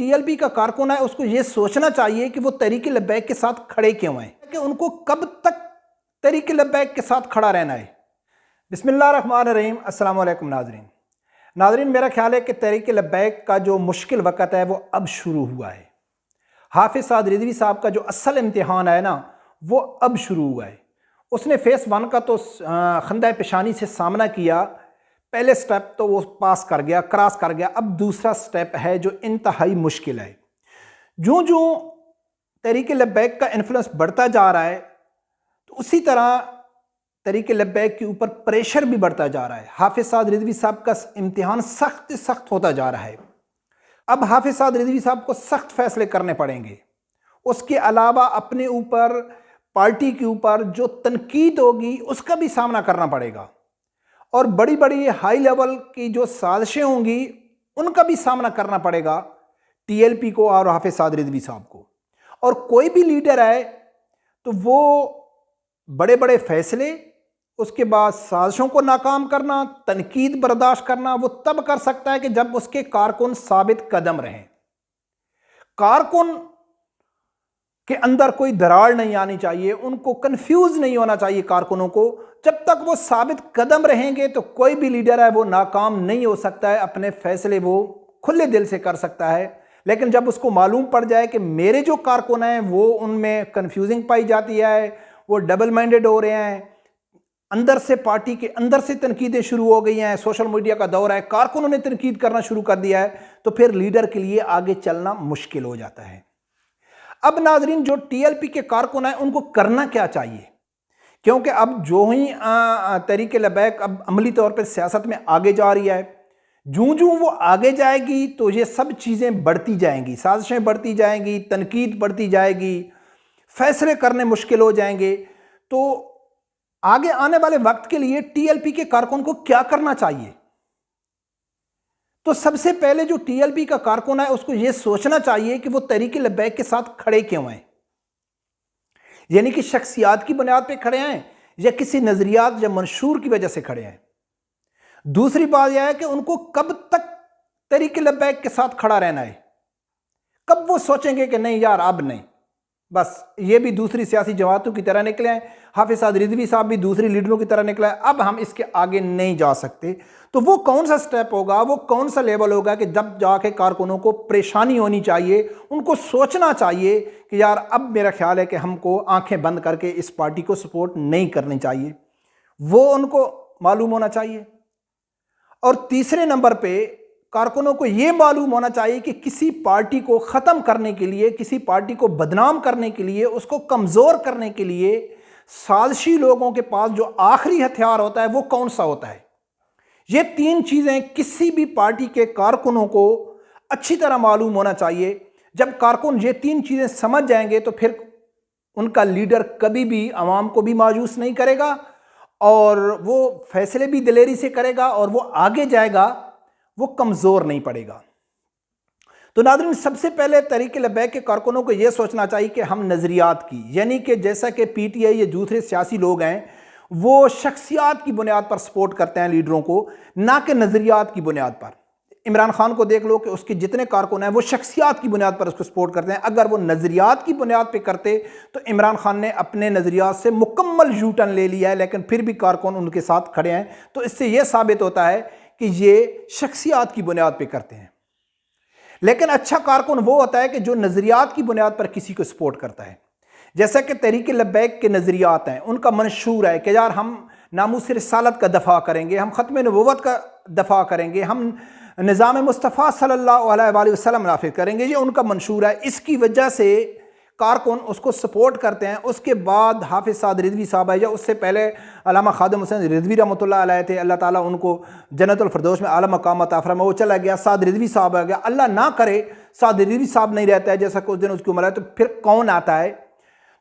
TLP का कारकुन है उसको ये सोचना चाहिए कि वो तहरीक लब्बैक के साथ खड़े क्यों हैं, कि उनको कब तक तहरीक लब्बैक के साथ खड़ा रहना है। बिस्मिल्लाहिर्रहमानिर्रहीम। अस्सलाम वालेकुम नाज़रीन, मेरा ख्याल है कि तहरीक लब्बैक का जो मुश्किल वक़्त है वो अब शुरू हुआ है। हाफिज़ साद रिजवी साहब का जो असल इम्तिहान है ना वो अब शुरू हुआ है। उसने फ़ेज़ 1 का तो खंदा पेशानी से सामना किया, पहले स्टेप तो वो पास कर गया, क्रॉस कर गया। अब दूसरा स्टेप है जो इंतहाई मुश्किल है। जो जो तहरीक लब्बैक का इन्फ्लुएंस बढ़ता जा रहा है तो उसी तरह तहरीक लब्बैक के ऊपर प्रेशर भी बढ़ता जा रहा है। हाफिज़ साद रिजवी साहब का इम्तिहान सख्त होता जा रहा है। अब हाफिज़ साद रिजवी साहब को सख्त फैसले करने पड़ेंगे। उसके अलावा अपने ऊपर, पार्टी के ऊपर जो तनकीद होगी उसका भी सामना करना पड़ेगा, और बड़ी बड़ी हाई लेवल की जो साजिशें होंगी उनका भी सामना करना पड़ेगा टीएलपी को और हाफिज़ साद रिजवी साहब को। और कोई भी लीडर है तो वो बड़े बड़े फैसले, उसके बाद साजिशों को नाकाम करना, तनकीद बर्दाश्त करना वो तब कर सकता है कि जब उसके कारकुन साबित कदम रहें। कारकुन के अंदर कोई दरार नहीं आनी चाहिए, उनको कंफ्यूज नहीं होना चाहिए कारकुनों को। जब तक वो साबित कदम रहेंगे तो कोई भी लीडर है वो नाकाम नहीं हो सकता है, अपने फैसले वो खुले दिल से कर सकता है। लेकिन जब उसको मालूम पड़ जाए कि मेरे जो कारकुन हैं वो उनमें कंफ्यूजिंग पाई जाती है, वो डबल माइंडेड हो रहे हैं, अंदर से पार्टी के अंदर से तनकीदें शुरू हो गई हैं, सोशल मीडिया का दौर है, कारकुनों ने तनकीद करना शुरू कर दिया है, तो फिर लीडर के लिए आगे चलना मुश्किल हो जाता है। अब नाजरीन, जो टीएलपी के कारकुन हैं उनको करना क्या चाहिए, क्योंकि अब जो ही तहरीक लब्बैक अब अमली तौर पर सियासत में आगे जा रही है, जूं वो आगे जाएगी तो ये सब चीज़ें बढ़ती जाएंगी, साजिशें बढ़ती जाएंगी, तनकीद बढ़ती जाएगी, फैसले करने मुश्किल हो जाएंगे। तो आगे आने वाले वक्त के लिए टीएलपी के कारकुन को क्या करना चाहिए? तो सबसे पहले जो टीएलपी का कारकुन है उसको यह सोचना चाहिए कि वो तहरीक लब्बैक के साथ खड़े क्यों हैं, यानी कि शख्सियात की बुनियाद पे खड़े हैं या किसी नजरियात या मंशूर की वजह से खड़े हैं। दूसरी बात यह है कि उनको कब तक तहरीक लब्बैक के साथ खड़ा रहना है, कब वो सोचेंगे कि नहीं यार अब नहीं, बस। ये भी दूसरी सियासी जमातों की तरह निकले हैं, हाफिज़ साद रिजवी साहब भी दूसरी लीडरों की तरह निकला है, अब हम इसके आगे नहीं जा सकते। तो वो कौन सा स्टेप होगा, वो कौन सा लेवल होगा कि जब जाके कारकुनों को परेशानी होनी चाहिए, उनको सोचना चाहिए कि यार अब मेरा ख्याल है कि हमको आंखें बंद करके इस पार्टी को सपोर्ट नहीं करनी चाहिए, वो उनको मालूम होना चाहिए। और तीसरे नंबर पे कारकुनों को यह मालूम होना चाहिए कि किसी पार्टी को ख़त्म करने के लिए, किसी पार्टी को बदनाम करने के लिए, उसको कमज़ोर करने के लिए साजिशी लोगों के पास जो आखिरी हथियार होता है वो कौन सा होता है। ये तीन चीज़ें किसी भी पार्टी के कारकुनों को अच्छी तरह मालूम होना चाहिए। जब कारकुन ये तीन चीज़ें समझ जाएंगे तो फिर उनका लीडर कभी भी आवाम को भी मायूस नहीं करेगा, और वो फैसले भी दिलेरी से करेगा, और वो आगे जाएगा, वो कमज़ोर नहीं पड़ेगा। तो नाज़रीन, सबसे पहले तहरीक लब्बैक के कारकुनों को यह सोचना चाहिए कि हम नज़रियात की, यानी कि जैसा कि पीटीआई या दूसरे सियासी लोग हैं वो शख्सियात की बुनियाद पर सपोर्ट करते हैं लीडरों को, ना कि नज़रियात की बुनियाद पर। इमरान खान को देख लो कि उसके जितने कारकुन हैं वो शख्सियात की बुनियाद पर उसको सपोर्ट करते हैं। अगर वो नज़रियात की बुनियाद पर करते तो इमरान खान ने अपने नज़रियात से मुकम्मल यू टर्न ले लिया है, लेकिन फिर भी कारकुन उनके साथ खड़े हैं। तो इससे यह साबित होता है कि ये शख्सियात की बुनियाद पर करते हैं। लेकिन अच्छा कारकुन वो होता है कि जो नज़रियात की बुनियाद पर किसी को सपोर्ट करता है, जैसा कि तहरीक लब्बैक के नज़रियात हैं, उनका मंशूर है कि यार हम नामूस रिसालत का दफ़ा करेंगे, हम ख़त्म नबूवत का दफ़ा करेंगे, हम निज़ाम मुस्तफ़ा सल्लल्लाहु अलैहि वसल्लम नाफिज़ करेंगे, ये उनका मंशूर है। इसकी वजह से कारकुन उसको सपोर्ट करते हैं। उसके बाद हाफिज़ साद रिजवी साहब है, या उससे पहले अल्लामा खादिम हुसैन रिजवी रहमतुल्लाह अलैह थे, अल्लाह ताला उनको जन्नतुल फिरदौस में आला मकाम अता फरमाए, वो चला गया। साद रिजवी साहब आ गया, अल्लाह ना करे साद रिजवी साहब नहीं रहता है, जैसा कुछ दिन उसकी उम्र है, तो फिर कौन आता है?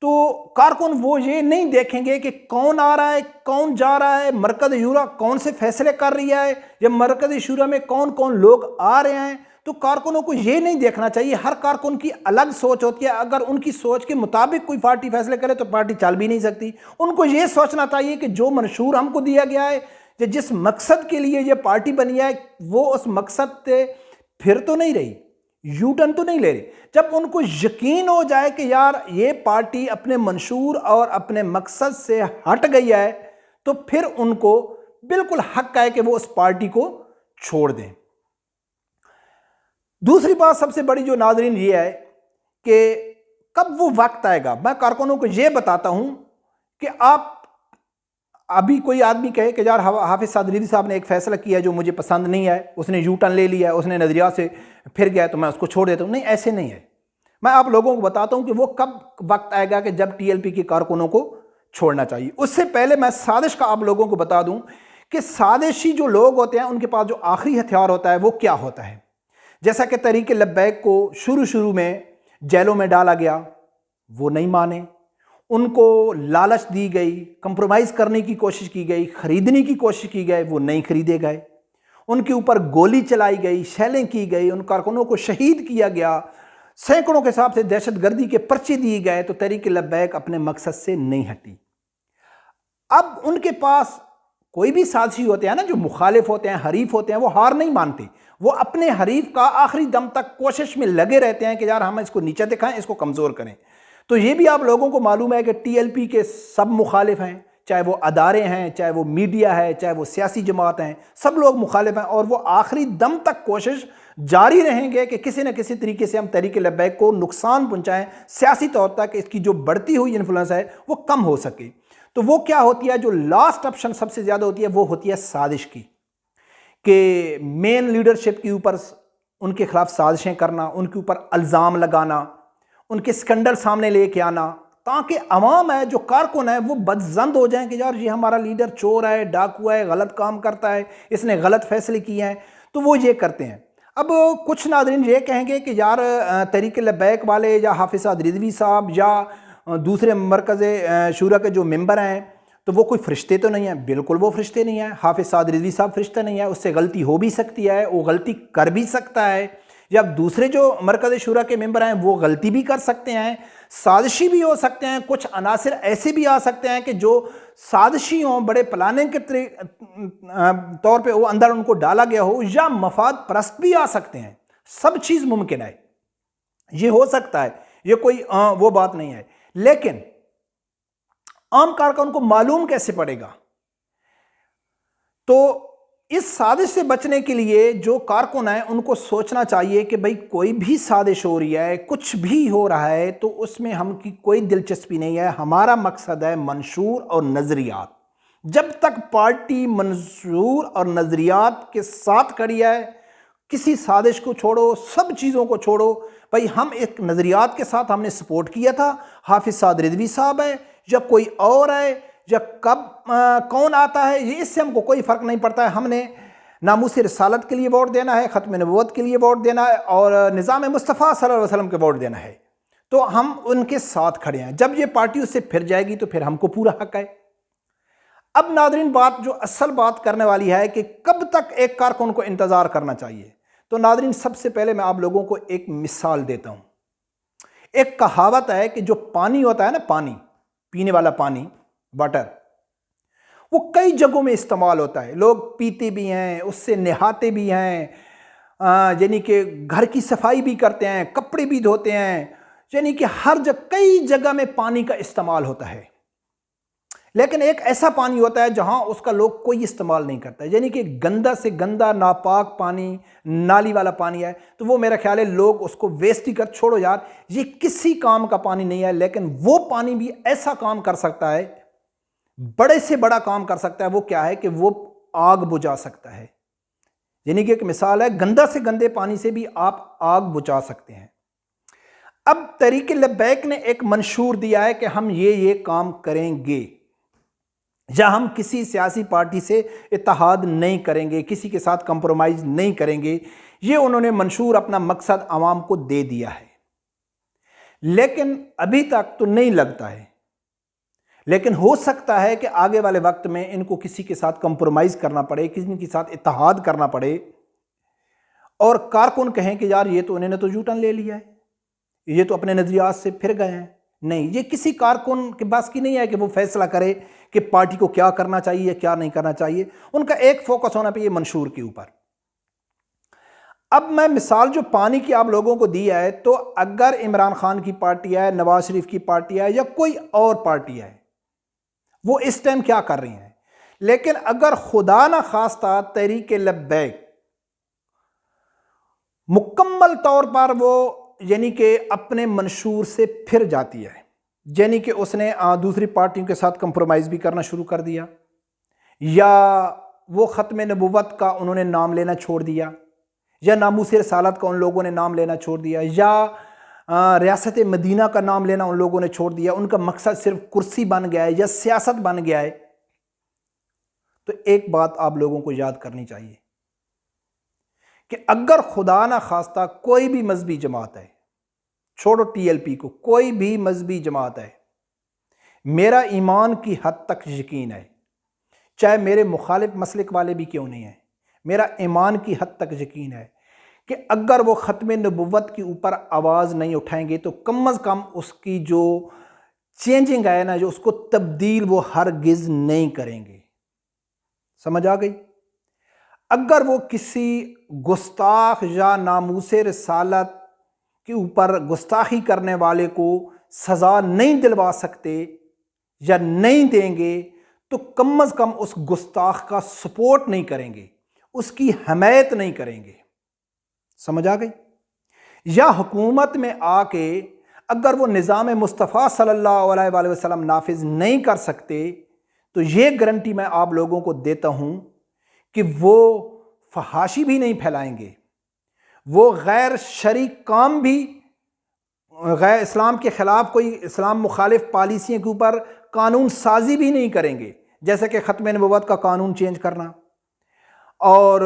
तो कारकुन वो ये नहीं देखेंगे कि कौन आ रहा है, कौन जा रहा है, मरकज़ शूरा कौन से फैसले कर रही है, या मरकज़ शूरा में कौन कौन लोग आ रहे हैं। तो कारकुनों को ये नहीं देखना चाहिए। हर कारकुन की अलग सोच होती है, अगर उनकी सोच के मुताबिक कोई पार्टी फैसले करे तो पार्टी चल भी नहीं सकती। उनको ये सोचना चाहिए कि जो मंशूर हमको दिया गया है, जिस मकसद के लिए ये पार्टी बनी है, वो उस मकसद से फिर तो नहीं रही, यू टर्न तो नहीं ले रहे। जब उनको यकीन हो जाए कि यार ये पार्टी अपने मंशूर और अपने मकसद से हट गई है, तो फिर उनको बिल्कुल हक है कि वो उस पार्टी को छोड़ दें। दूसरी बात सबसे बड़ी जो नाज़रीन ये है कि कब वो वक्त आएगा। मैं कारकुनों को ये बताता हूं कि आप अभी कोई आदमी कहे कि यार हाफिज साद रिजवी साहब ने एक फैसला किया जो मुझे पसंद नहीं है, उसने यू टर्न ले लिया है, उसने नज़रियात से फिर गया तो मैं उसको छोड़ देता हूं। नहीं, ऐसे नहीं है। मैं आप लोगों को बताता हूं कि वो कब वक्त आएगा कि जब टीएलपी के कारकुनों को छोड़ना चाहिए। उससे पहले मैं साजिश का आप लोगों को बता दूं कि साजिशी जो लोग होते हैं उनके पास जो आखिरी हथियार होता है वो क्या होता है। जैसा कि तहरीक लब्बैक को शुरू में जेलों में डाला गया, वो नहीं माने, उनको लालच दी गई, कंप्रोमाइज़ करने की कोशिश की गई, खरीदने की कोशिश की गई, वो नहीं खरीदे गए, उनके ऊपर गोली चलाई गई, शैलें की गई, उन कारकुनों को शहीद किया गया, सैकड़ों के हिसाब से दहशतगर्दी के पर्चे दिए गए, तो तहरीक लब्बैक अपने मकसद से नहीं हटी। अब उनके पास कोई भी साथी होते हैं ना, जो मुखालिफ होते हैं, हरीफ होते हैं, वो हार नहीं मानते। वो अपने हरीफ का आखिरी दम तक कोशिश में लगे रहते हैं कि यार हम इसको नीचे दिखाएं, इसको कमज़ोर करें। तो ये भी आप लोगों को मालूम है कि टीएलपी के सब मुखालिफ हैं, चाहे वो अदारे हैं, चाहे वो मीडिया है, चाहे वो सियासी जमात हैं, सब लोग मुखालिफ हैं। और वो आखिरी दम तक कोशिश जारी रहेंगे कि किसी न किसी तरीके से हम तहरीक लब्बैक को नुकसान पहुँचाएँ, सियासी तौर तक इसकी जो बढ़ती हुई इन्फ्लुएंस है वो कम हो सके। तो वो क्या होती है, जो लास्ट ऑप्शन सबसे ज़्यादा होती है वो होती है साजिश की, कि मेन लीडरशिप के ऊपर उनके खिलाफ साजिशें करना, उनके ऊपर इल्ज़ाम लगाना, उनके स्कैंडल सामने लेके आना, ताकि अवाम है, जो कारकुन है, वो बदजंद हो जाएं कि यार ये हमारा लीडर चोर है, डाकू है, गलत काम करता है, इसने गलत फैसले किए हैं। तो वो ये करते हैं। अब कुछ नाज़रीन ये कहेंगे कि यार तहरीक लब्बैक वाले या हाफिज साद रिजवी साहब या दूसरे मरकज़ शूरा के जो मेंबर हैं तो वो कोई फ़रिश्ते तो नहीं है। बिल्कुल वो फ़रिश्ते नहीं है। हाफिज साद रिजवी साहब फ़रिश्ता नहीं है, उससे गलती हो भी सकती है, वो गलती कर भी सकता है, या दूसरे जो मरकज़ शूरा के मेंबर हैं वो गलती भी कर सकते हैं, साजिशी भी हो सकते हैं। कुछ अनासिर ऐसे भी आ सकते हैं कि जो साजिशी हों, बड़े प्लानिंग के तौर पे वो अंदर उनको डाला गया हो, या मफाद परस्त भी आ सकते हैं। सब चीज़ मुमकिन है, ये हो सकता है, ये कोई वो बात नहीं है। लेकिन आम कारकुन को मालूम कैसे पड़ेगा? तो इस साजिश से बचने के लिए जो कारकुन है उनको सोचना चाहिए कि भाई कोई भी साजिश हो रही है, कुछ भी हो रहा है, तो उसमें हमकी कोई दिलचस्पी नहीं है। हमारा मकसद है मंशूर और नज़रियात। जब तक पार्टी मंशूर और नज़रियात के साथ खड़ी है, किसी साजिश को छोड़ो, सब चीज़ों को छोड़ो। भाई हम एक नज़रियात के साथ हमने सपोर्ट किया था, हाफिज साद रिजवी साहब है या कोई और है, या कब कौन आता है, ये इससे हमको कोई फ़र्क नहीं पड़ता है। हमने नामूस रिसालत के लिए वोट देना है, ख़त्म नबूवत के लिए वोट देना है, और निज़ाम मुस्तफ़ा सल्लल्लाहु अलैहि वसल्लम के वोट देना है। तो हम उनके साथ खड़े हैं। जब ये पार्टी उससे फिर जाएगी तो फिर हमको पूरा हक है। अब नाज़रीन, बात जो असल बात करने वाली है कि कब तक एक कारकुन को इंतज़ार करना चाहिए। तो नाज़रीन, सबसे पहले मैं आप लोगों को एक मिसाल देता हूँ। एक कहावत है कि जो पानी होता है ना, पानी, पीने वाला पानी, वाटर, वो कई जगहों में इस्तेमाल होता है। लोग पीते भी हैं, उससे नहाते भी हैं, यानी कि घर की सफाई भी करते हैं, कपड़े भी धोते हैं, यानी कि हर जगह, कई जगह में पानी का इस्तेमाल होता है। लेकिन एक ऐसा पानी होता है जहां उसका लोग कोई इस्तेमाल नहीं करता है, यानी कि गंदा से गंदा नापाक पानी, नाली वाला पानी है। तो वो मेरा ख्याल है लोग उसको वेस्ट ही कर, छोड़ो यार, ये किसी काम का पानी नहीं है। लेकिन वो पानी भी ऐसा काम कर सकता है, बड़े से बड़ा काम कर सकता है। वो क्या है कि वो आग बुझा सकता है। यानी कि एक मिसाल है, गंदा से गंदे पानी से भी आप आग बुझा सकते हैं। अब तहरीक लब्बैक ने एक मंशूर दिया है कि हम ये काम करेंगे, या हम किसी सियासी पार्टी से इत्तेहाद नहीं करेंगे, किसी के साथ कंप्रोमाइज़ नहीं करेंगे। ये उन्होंने मंशूर, अपना मकसद आवाम को दे दिया है। लेकिन अभी तक तो नहीं लगता है, लेकिन हो सकता है कि आगे वाले वक्त में इनको किसी के साथ कंप्रोमाइज़ करना पड़े, किसी के साथ इत्तेहाद करना पड़े, और कारकुन कहें कि यार ये तो उन्होंने तो यूटर्न ले लिया है, ये तो अपने नज़रियात से फिर गए हैं। नहीं, ये किसी कारकुन के पास की नहीं है कि वो फैसला करे कि पार्टी को क्या करना चाहिए, क्या नहीं करना चाहिए। उनका एक फोकस होना चाहिए मंशूर के ऊपर। अब मैं मिसाल जो पानी की आप लोगों को दी है, तो अगर इमरान खान की पार्टी है, नवाज शरीफ की पार्टी है या कोई और पार्टी है, वो इस टाइम क्या कर रही है, लेकिन अगर खुदा ना खास्ता तहरीक लब्बैक मुकम्मल तौर पर वो यानी कि अपने मंशूर से फिर जाती है, यानी कि उसने दूसरी पार्टियों के साथ कंप्रोमाइज़ भी करना शुरू कर दिया, या वो ख़त्म नबुव्वत का उन्होंने नाम लेना छोड़ दिया, या नामूस रसालत का उन लोगों ने नाम लेना छोड़ दिया, या रियासत मदीना का नाम लेना उन लोगों ने छोड़ दिया, उनका मकसद सिर्फ कुर्सी बन गया है या सियासत बन गया है, तो एक बात आप लोगों को याद करनी चाहिए कि अगर खुदा ना खास्ता कोई भी मजहबी जमात है, छोड़ो टीएलपी को, कोई भी मजहबी जमात है, मेरा ईमान की हद तक यकीन है, चाहे मेरे मुखालिफ मसलिक वाले भी क्यों नहीं है, मेरा ईमान की हद तक यकीन है कि अगर वो ख़त्म नबुव्वत के ऊपर आवाज़ नहीं उठाएंगे तो कम अज़ कम उसकी जो चेंजिंग है ना, जो उसको तब्दील वो हरगिज़ नहीं करेंगे। समझ आ गई? अगर वो किसी गुस्ताख या नामूस रसालत के ऊपर गुस्ताखी करने वाले को सज़ा नहीं दिलवा सकते या नहीं देंगे, तो कम अज़ कम उस गुस्ताख का सपोर्ट नहीं करेंगे, उसकी हमायत नहीं करेंगे। समझ आ गई? या हुकूमत में आके अगर वो निज़ाम मुस्तफ़ा सल्लल्लाहु अलैहि वसल्लम नाफिज नहीं कर सकते, तो ये गारंटी मैं आप लोगों को देता हूँ कि वो फहाशी भी नहीं फैलाएंगे, वो गैर शरई काम भी, गैर इस्लाम के ख़िलाफ़ कोई इस्लाम मुखालिफ पॉलिसियों के ऊपर कानून साजी भी नहीं करेंगे, जैसे कि ख़त्म नबुव्वत का कानून चेंज करना और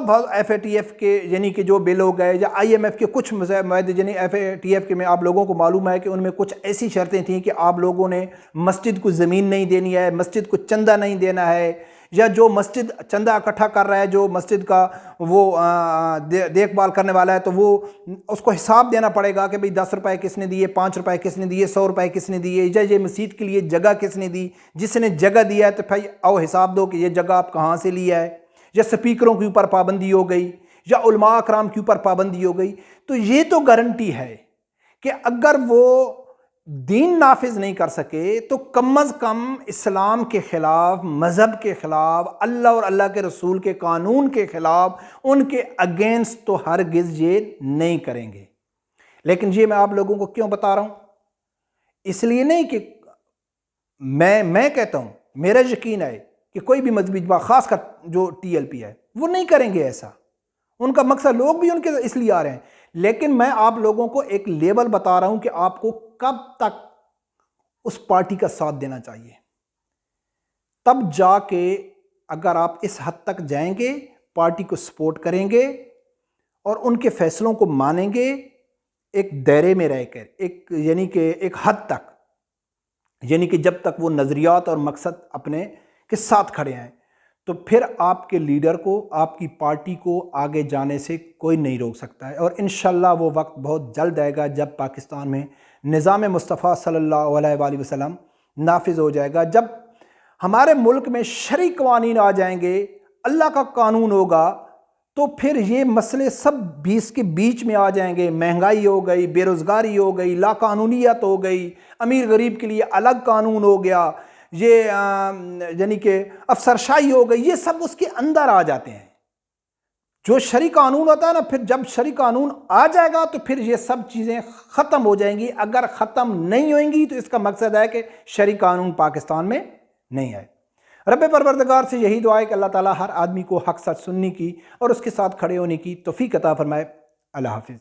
बहुत FATF के यानी कि जो बिल हो गए, या IMF के कुछ मायदे, यानी FATF के में आप लोगों को मालूम है कि उनमें कुछ ऐसी शर्तें थीं कि आप लोगों ने मस्जिद को ज़मीन नहीं देनी है, मस्जिद को चंदा नहीं देना है, या जो मस्जिद चंदा इकट्ठा कर रहा है, जो मस्जिद का वो देखभाल करने वाला है, तो वो उसको हिसाब देना पड़ेगा कि भाई 10 रुपये किसने दिए, 5 रुपये किसने दिए, 100 रुपये किसने दिए, या ये मस्जिद के लिए जगह किसने दी, जिसने जगह दिया है तो भाई आओ हिसाब दो कि ये जगह आप कहाँ से लिया है, या स्पीकरों के ऊपर पाबंदी हो गई, या उलमा अकराम के ऊपर पाबंदी हो गई। तो ये तो गारंटी है कि अगर वो दीन नाफिज नहीं कर सके तो कम अज़ कम इस्लाम के ख़िलाफ़, मज़हब के ख़िलाफ़, अल्लाह और अल्लाह के रसूल के कानून के ख़िलाफ़, उनके अगेंस्ट तो हरगिज़ ये नहीं करेंगे। लेकिन ये मैं आप लोगों को क्यों बता रहा हूँ? इसलिए नहीं कि मैं कहता हूँ, मेरा यकीन है कि कोई भी मजहबी जमात, ख़ासकर जो TLP है, वो नहीं करेंगे ऐसा। उनका मकसद, लोग भी उनके इसलिए आ रहे हैं, लेकिन मैं आप लोगों को एक लेवल बता रहा हूं कि आपको कब तक उस पार्टी का साथ देना चाहिए, तब जाके अगर आप इस हद तक जाएंगे, पार्टी को सपोर्ट करेंगे और उनके फैसलों को मानेंगे, एक दायरे में रहकर, एक यानी कि एक हद तक, यानी कि जब तक वो नज़रियात और मकसद अपने के साथ खड़े हैं, तो फिर आपके लीडर को, आपकी पार्टी को आगे जाने से कोई नहीं रोक सकता है। और इंशाअल्लाह वो वक्त बहुत जल्द आएगा जब पाकिस्तान में निज़ाम मुस्तफ़ा सल्लल्लाहु अलैहि वसल्लम नाफिज हो जाएगा, जब हमारे मुल्क में शरई कवानीन आ जाएंगे, अल्लाह का कानून होगा, तो फिर ये मसले सब 20 के बीच में आ जाएंगे। महंगाई हो गई, बेरोज़गारी हो गई, लाकानूनियत हो गई, अमीर गरीब के लिए अलग कानून हो गया, ये यानी कि अफसरशाही हो गई, ये सब उसके अंदर आ जाते हैं। जो शरई कानून होता है ना, फिर जब शरई कानून आ जाएगा तो फिर ये सब चीज़ें ख़त्म हो जाएंगी। अगर ख़त्म नहीं होंगी तो इसका मकसद है कि शरई कानून पाकिस्तान में नहीं है। रब परवरदिगार से यही दुआ है कि अल्लाह ताला हर आदमी को हक़ सच सुनने की और उसके साथ खड़े होने की तौफ़ीक़ अता फ़रमाए। अल्लाह हाफ़िज़।